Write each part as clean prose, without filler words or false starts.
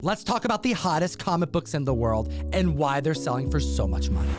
Let's talk about the hottest comic books in the world and why they're selling for so much money.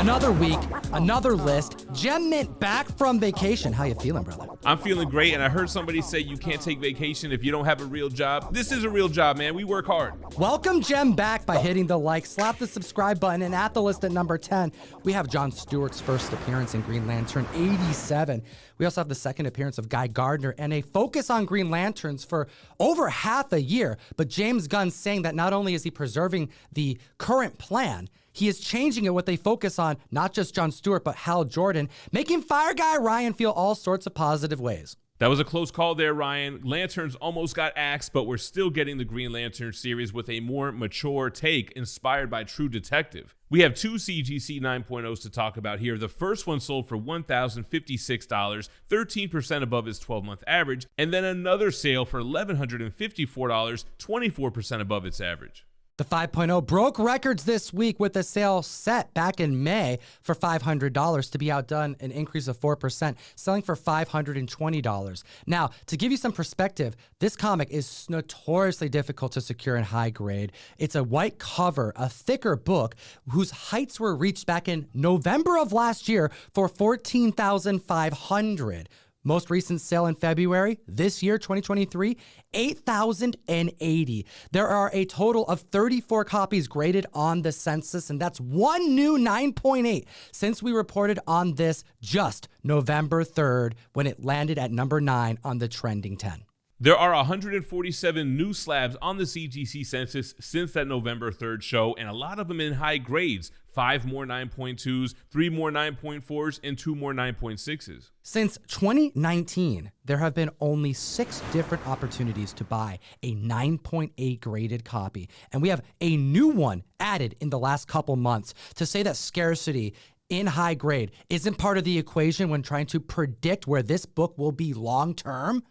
Another week, another list. Gem Mint back from vacation. How you feeling, brother? I'm feeling great, and I heard somebody say you can't take vacation if you don't have a real job. This is a real job, man. We work hard. Welcome Gem back by hitting the like, slap the subscribe button, and at the list at number 10, we have John Stewart's first appearance in Green Lantern 87. We also have the second appearance of Guy Gardner and a focus on Green Lanterns for over half a year. But James Gunn saying that not only is he preserving the current plan, he is changing it with a focus on not just John Stewart, but Hal Jordan, making Fire Guy Ryan feel all sorts of positive ways. That was a close call there, Ryan. Lanterns almost got axed, but we're still getting the Green Lantern series with a more mature take inspired by True Detective. We have two CGC 9.0s to talk about here. The first one sold for $1,056, 13% above its 12-month average, and then another sale for $1,154, 24% above its average. The 5.0 broke records this week with a sale set back in May for $500 to be outdone an increase of 4%, selling for $520. Now, to give you some perspective, this comic is notoriously difficult to secure in high grade. It's a white cover, a thicker book whose heights were reached back in November of last year for $14,500. Most recent sale in February, this year, 2023, $8,080. There are a total of 34 copies graded on the census, and that's one new 9.8 since we reported on this just November 3rd when it landed at number 9 on the trending 10. There are 147 new slabs on the CGC census since that November 3rd show, and a lot of them in high grades. 5 more 9.2s, 3 more 9.4s, and 2 more 9.6s. Since 2019, there have been only 6 different opportunities to buy a 9.8 graded copy, and we have a new one added in the last couple months. To say that scarcity in high grade isn't part of the equation when trying to predict where this book will be long term,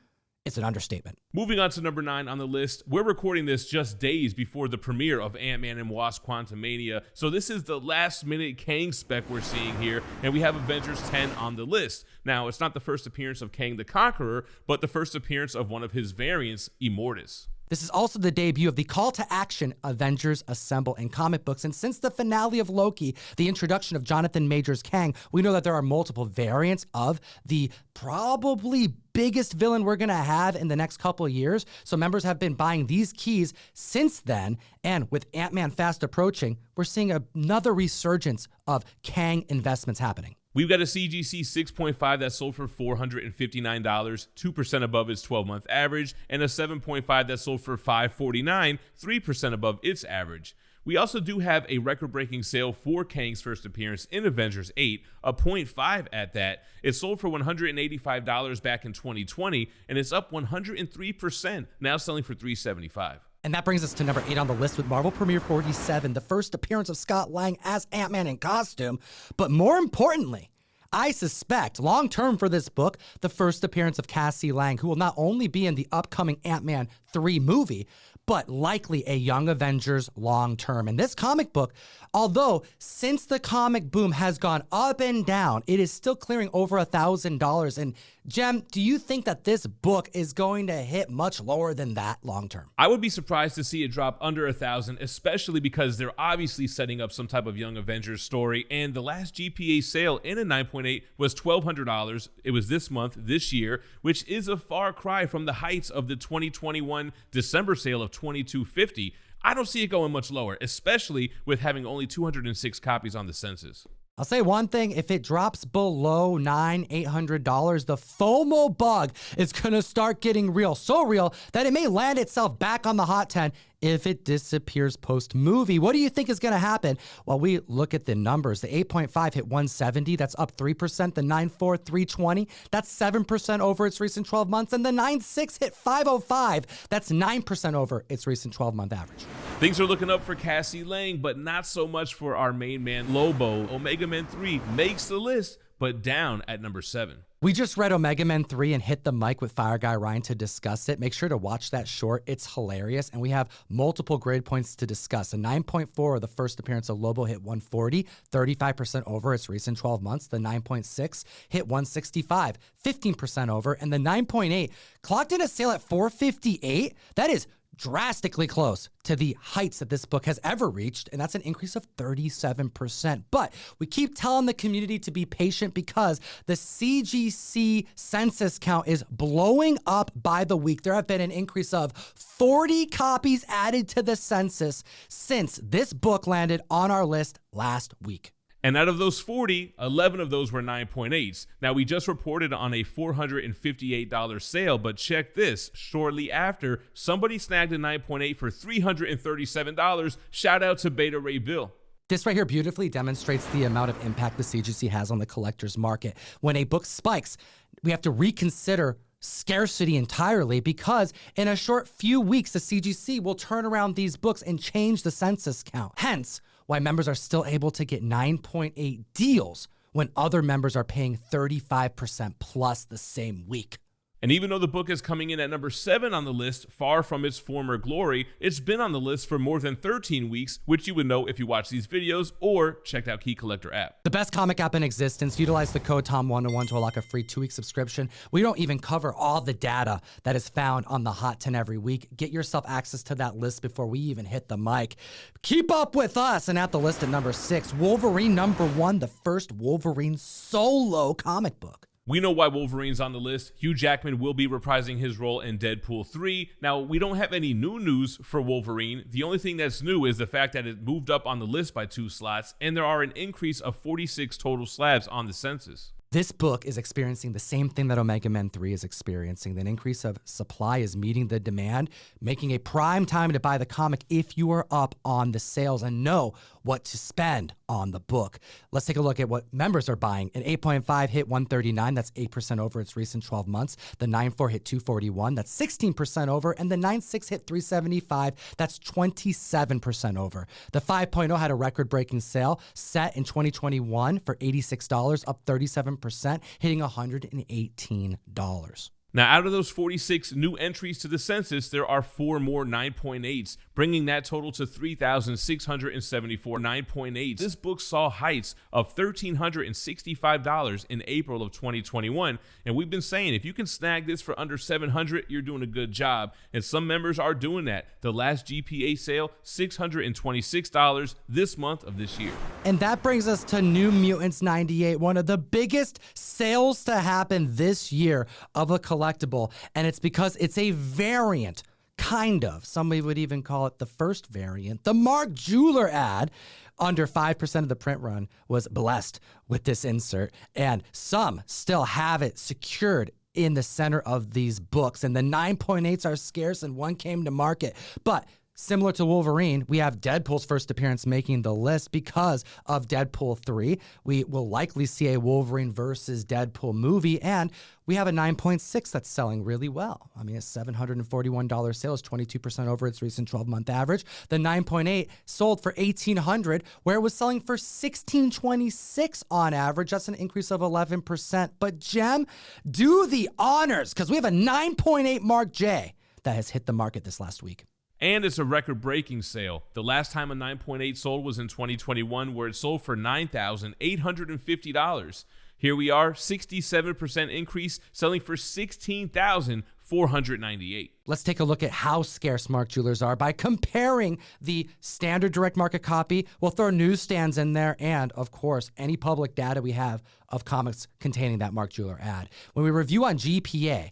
it's an understatement. Moving on to number 9 on the list, we're recording this just days before the premiere of AntMan Wasp Quantumania, so this is the last minute Kang spec we're seeing here, and we have Avengers 10 on the list. Now, it's not the first appearance of Kang the Conqueror, but the first appearance of one of his variants, Immortus. This is also the debut of the call to action Avengers Assemble in comic books. And since the finale of Loki, the introduction of Jonathan Majors Kang, we know that there are multiple variants of the probably biggest villain we're going to have in the next couple of years. So members have been buying these keys since then. And with Ant-Man fast approaching, we're seeing another resurgence of Kang investments happening. We've got a CGC 6.5 that sold for $459, 2% above its 12-month average, and a 7.5 that sold for $549, 3% above its average. We also do have a record-breaking sale for Kang's first appearance in Avengers 8, a 0.5 at that. It sold for $185 back in 2020, and it's up 103%, now selling for $375. And that brings us to number 8 on the list with Marvel Premiere 47, the first appearance of Scott Lang as Ant-Man in costume. But more importantly, I suspect, long-term for this book, the first appearance of Cassie Lang, who will not only be in the upcoming Ant-Man 3 movie, but likely a Young Avengers long-term. And this comic book, although since the comic boom has gone up and down, it is still clearing over $1,000. And Jem, do you think that this book is going to hit much lower than that long-term? I would be surprised to see it drop under $1,000, especially because they're obviously setting up some type of Young Avengers story. And the last GPA sale in a 9.8 was $1,200. It was this month, this year, which is a far cry from the heights of the 2021 December sale of $2,250. I don't see it going much lower, especially with having only 206 copies on the census. I'll say one thing, if it drops below $800, the FOMO bug is gonna start getting real. So real that it may land itself back on the Hot 10 if it disappears post-movie. What do you think is gonna happen? Well, we look at the numbers. The 8.5 hit 170, that's up 3%. The 9.4, 320, that's 7% over its recent 12 months. And the 9.6 hit 505, that's 9% over its recent 12-month average. Things are looking up for Cassie Lang, but not so much for our main man, Lobo. Omega Man 3 makes the list, but down at number 7. We just read Omega Men 3 and hit the mic with Fire Guy Ryan to discuss it. Make sure to watch that short. It's hilarious. And we have multiple grade points to discuss. A 9.4, the first appearance of Lobo, hit 140, 35% over its recent 12 months. The 9.6 hit 165, 15% over. And the 9.8 clocked in a sale at 458. That is drastically close to the heights that this book has ever reached, and that's an increase of 37%. But we keep telling the community to be patient because the CGC census count is blowing up by the week. There have been an increase of 40 copies added to the census since this book landed on our list last week. And out of those 40, 11 of those were 9.8s. Now, we just reported on a $458 sale, but check this. Shortly after, somebody snagged a 9.8 for $337. Shout out to Beta Ray Bill. This right here beautifully demonstrates the amount of impact the CGC has on the collector's market. When a book spikes, we have to reconsider scarcity entirely because in a short few weeks, the CGC will turn around these books and change the census count. Hence, why members are still able to get 9.8 deals when other members are paying 35% plus the same week. And even though the book is coming in at number 7 on the list, far from its former glory, it's been on the list for more than 13 weeks, which you would know if you watched these videos or checked out Key Collector app. The best comic app in existence. Utilize the code TOM101 to unlock a free 2-week subscription. We don't even cover all the data that is found on the Hot 10 every week. Get yourself access to that list before we even hit the mic. Keep up with us. And at the list at number 6, Wolverine number 1, the first Wolverine solo comic book. We know why Wolverine's on the list. Hugh Jackman will be reprising his role in Deadpool 3. Now, we don't have any new news for Wolverine. The only thing that's new is the fact that it moved up on the list by 2 slots, and there are an increase of 46 total slabs on the census. This book is experiencing the same thing that Omega Men 3 is experiencing. An increase of supply is meeting the demand, making a prime time to buy the comic if you are up on the sales and know what to spend on the book. Let's take a look at what members are buying. An 8.5 hit 139. That's 8% over its recent 12 months. The 9.4 hit 241. That's 16% over. And the 9.6 hit 375. That's 27% over. The 5.0 had a record-breaking sale set in 2021 for $86, up 37%, hitting $118. Now, out of those 46 new entries to the census, there are 4 more 9.8s, bringing that total to 3,674 9.8s. This book saw heights of $1,365 in April of 2021, and we've been saying if you can snag this for under $700, you're doing a good job, and some members are doing that. The last GPA sale, $626 this month of this year. And that brings us to New Mutants 98, one of the biggest sales to happen this year of a collectible, and it's because it's a variant, kind of. Somebody would even call it the first variant. The Mark Jeweler ad, under 5% of the print run, was blessed with this insert, and some still have it secured in the center of these books, and the 9.8s are scarce and one came to market. But similar to Wolverine, we have Deadpool's first appearance making the list because of Deadpool 3. We will likely see a Wolverine versus Deadpool movie, and we have a 9.6 that's selling really well. I mean, a $741 sale is 22% over its recent 12-month average. The 9.8 sold for $1,800, where it was selling for $1,626 on average. That's an increase of 11%. But Jem, do the honors, because we have a 9.8 Mark J that has hit the market this last week. And it's a record-breaking sale. The last time a 9.8 sold was in 2021, where it sold for $9,850. Here we are, 67% increase, selling for $16,498. Let's take a look at how scarce Mark Jewelers are by comparing the standard direct market copy. We'll throw newsstands in there and, of course, any public data we have of comics containing that Mark Jeweler ad. When we review on GPA,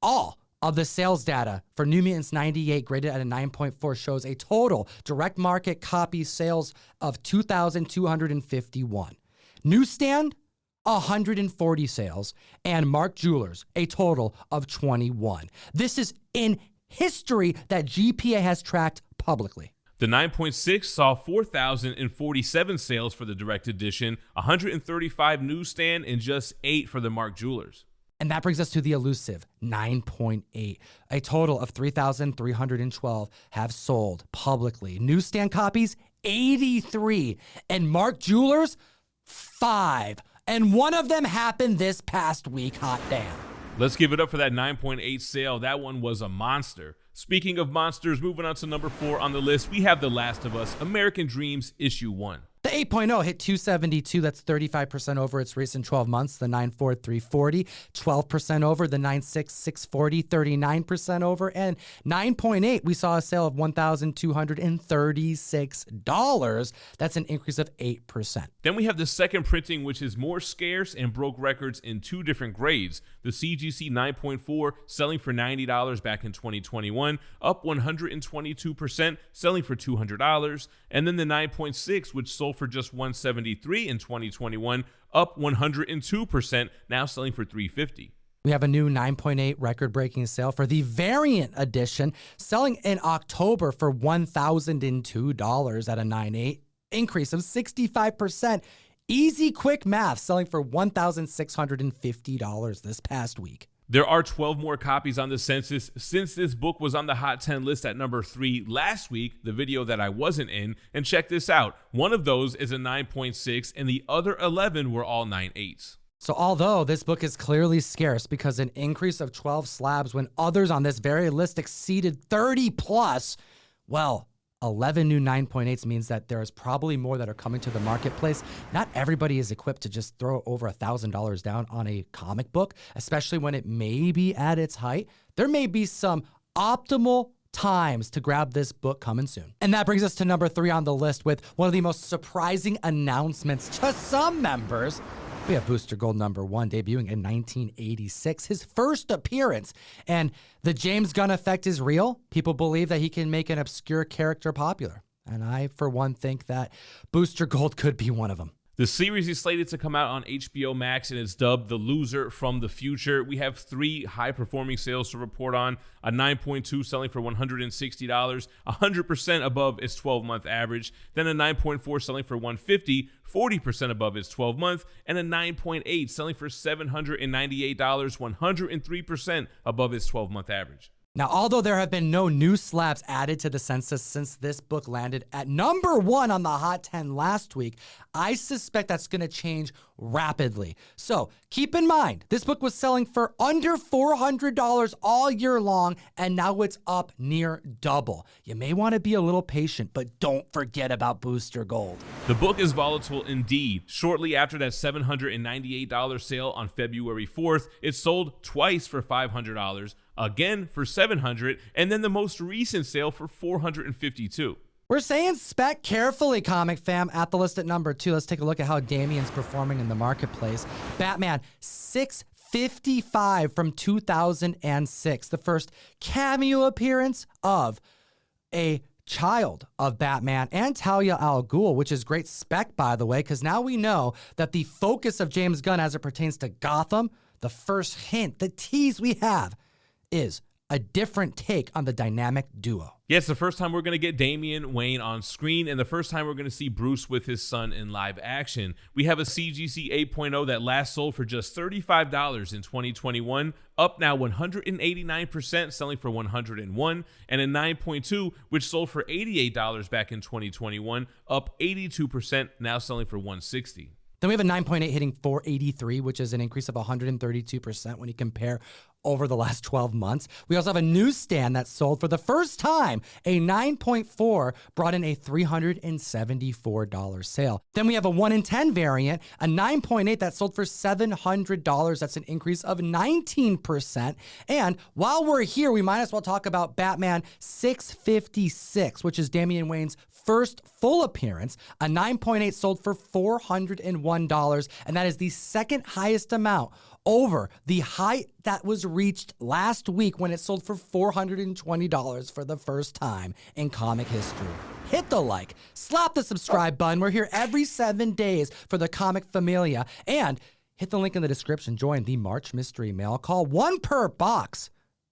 all of the sales data for New Mutants 98 graded at a 9.4 shows a total direct market copy sales of 2,251. Newsstand, 140 sales, and Mark Jewelers, a total of 21. This is in history that GPA has tracked publicly. The 9.6 saw 4,047 sales for the direct edition, 135 newsstand, and just 8 for the Mark Jewelers. And that brings us to the elusive 9.8. A total of 3,312 have sold publicly. Newsstand copies, 83. And Mark Jewelers, 5. And one of them happened this past week, hot damn. Let's give it up for that 9.8 sale. That one was a monster. Speaking of monsters, moving on to number 4 on the list, we have The Last of Us, American Dreams, Issue 1. The 8.0 hit 272. That's 35% over its recent 12 months. The 9.4, 340, 12% over. The 9.6, 640, 39% over. And 9.8, we saw a sale of $1,236. That's an increase of 8%. Then we have the second printing, which is more scarce and broke records in 2 different grades. The CGC 9.4 selling for $90 back in 2021, up 122%, selling for $200. And then the 9.6, which sold for just $173 in 2021, up 102%, now selling for $350. We have a new 9.8 record-breaking sale for the variant edition, selling in October for $1,002 at a 9.8, increase of 65%. Easy, quick math, selling for $1,650 this past week. There are 12 more copies on the census since this book was on the Hot 10 list at number 3 last week, the video that I wasn't in. And check this out. One of those is a 9.6 and the other 11 were all 9.8s. So although this book is clearly scarce because an increase of 12 slabs when others on this very list exceeded 30 plus, well, 11 new 9.8s means that there is probably more that are coming to the marketplace. Not everybody is equipped to just throw over $1,000 down on a comic book, especially when it may be at its height. There may be some optimal times to grab this book coming soon. And that brings us to number 3 on the list with one of the most surprising announcements to some members. We have Booster Gold number 1 debuting in 1986, his first appearance. And the James Gunn effect is real. People believe that he can make an obscure character popular. And I, for one, think that Booster Gold could be one of them. The series is slated to come out on HBO Max and is dubbed The Loser from the Future. We have 3 high-performing sales to report on. A 9.2 selling for $160, 100% above its 12-month average. Then a 9.4 selling for $150, 40% above its 12-month. And a 9.8 selling for $798, 103% above its 12-month average. Now, although there have been no new slabs added to the census since this book landed at number 1 on the Hot 10 last week, I suspect that's going to change rapidly. So keep in mind, this book was selling for under $400 all year long, and now it's up near double. You may want to be a little patient, but don't forget about Booster Gold. The book is volatile indeed. Shortly after that $798 sale on February 4th, it sold twice for $500, again for $700, and then the most recent sale for $452. We're saying Spec carefully, comic fam. At the list at number 2, let's take a look at how Damian's performing in the marketplace. Batman, $655 from 2006, the first cameo appearance of a child of Batman and Talia al Ghul, which is great spec, by the way, because now we know that the focus of James Gunn as it pertains to Gotham, the first hint, the tease we have, is a different take on the dynamic duo. Yeah, it's the first time we're going to get Damian Wayne on screen and the first time we're going to see Bruce with his son in live action. We have a CGC 8.0 that last sold for just $35 in 2021, up now 189%, selling for $101, and a 9.2, which sold for $88 back in 2021, up 82%, now selling for $160. Then we have a 9.8 hitting $483, which is an increase of 132% when you compare over the last 12 months. We also have a newsstand that sold for the first time. A 9.4 brought in a $374 sale. Then we have a 1 in 10 variant, a 9.8 that sold for $700. That's an increase of 19%. And while we're here, we might as well talk about Batman 656, which is Damian Wayne's first full appearance. A 9.8 sold for $401, and that is the second highest amount over the height that was reached last week when it sold for $420 for the first time in comic history. Hit the like, slap the subscribe button. We're here every 7 days for the comic Familia, and hit the link in the description. Join the March Mystery Mail. Call 1 per box.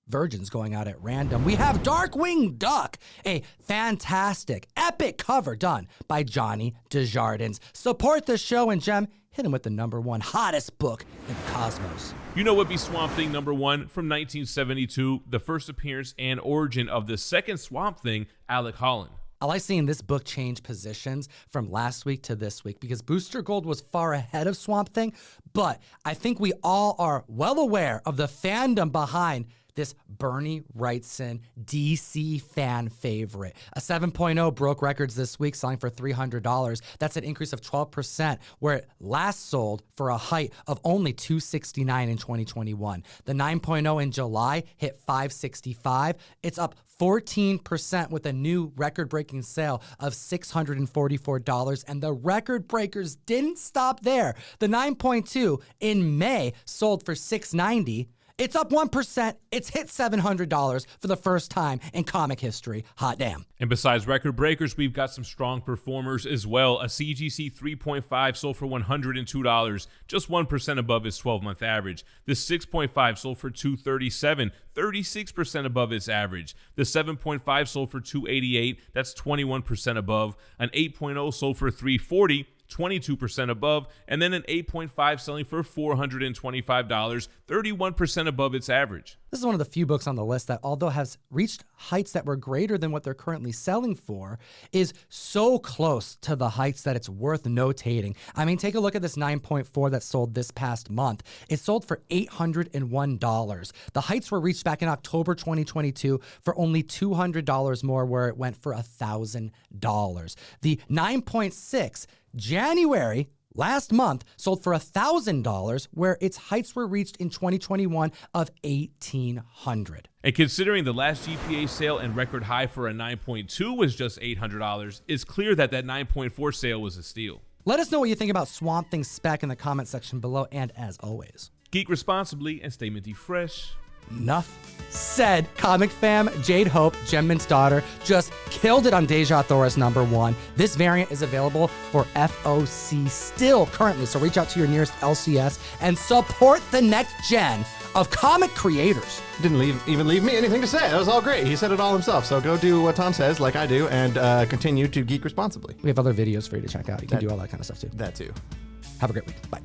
Virgins going out at random. We have Darkwing Duck, a fantastic, epic cover done by Johnny Desjardins. Support the show, and Jem, hit him with the number 1 hottest book in the cosmos. You know what be Swamp Thing number 1 from 1972, the first appearance and origin of the second Swamp Thing, Alec Holland. I like seeing this book change positions from last week to this week because Booster Gold was far ahead of Swamp Thing, but I think we all are well aware of the fandom behind this Bernie Wrightson DC fan favorite. A 7.0 broke records this week, selling for $300. That's an increase of 12%, where it last sold for a height of only $269 in 2021. The 9.0 in July hit $565. It's up 14% with a new record-breaking sale of $644, and the record breakers didn't stop there. The 9.2 in May sold for $690. It's up 1%. It's hit $700 for the first time in comic history. Hot damn. And besides record breakers, we've got some strong performers as well. A CGC 3.5 sold for $102, just 1% above its 12-month average. The 6.5 sold for $237, 36% above its average. The 7.5 sold for $288, that's 21% above. An 8.0 sold for $340, 22% above, and then an 8.5 selling for $425, 31% above its average. This is one of the few books on the list that, although has reached heights that were greater than what they're currently selling for, is so close to the heights that it's worth notating. I mean, take a look at this 9.4 that sold this past month. It sold for $801. The heights were reached back in October 2022 for only $200 more, where it went for $1,000. The 9.6 January last month sold for $1,000, where its heights were reached in 2021 of $1,800. And considering the last GPA sale and record high for a 9.2 was just $800, it's clear that that 9.4 sale was a steal. Let us know what you think about Swamp Thing Spec in the comment section below, and as always, geek responsibly and stay minty fresh. Enough said. Comic fam, Jade Hope, Gemman's daughter, just killed it on Deja Thoris #1. This variant is available for FOC still currently, so reach out to your nearest LCS and support the next gen of comic creators. Didn't even leave me anything to say. That was all great. He said it all himself. So go do what Tom says, like I do, and continue to geek responsibly. We have other videos for you to check out. You can do all that kind of stuff too. That too. Have a great week. Bye.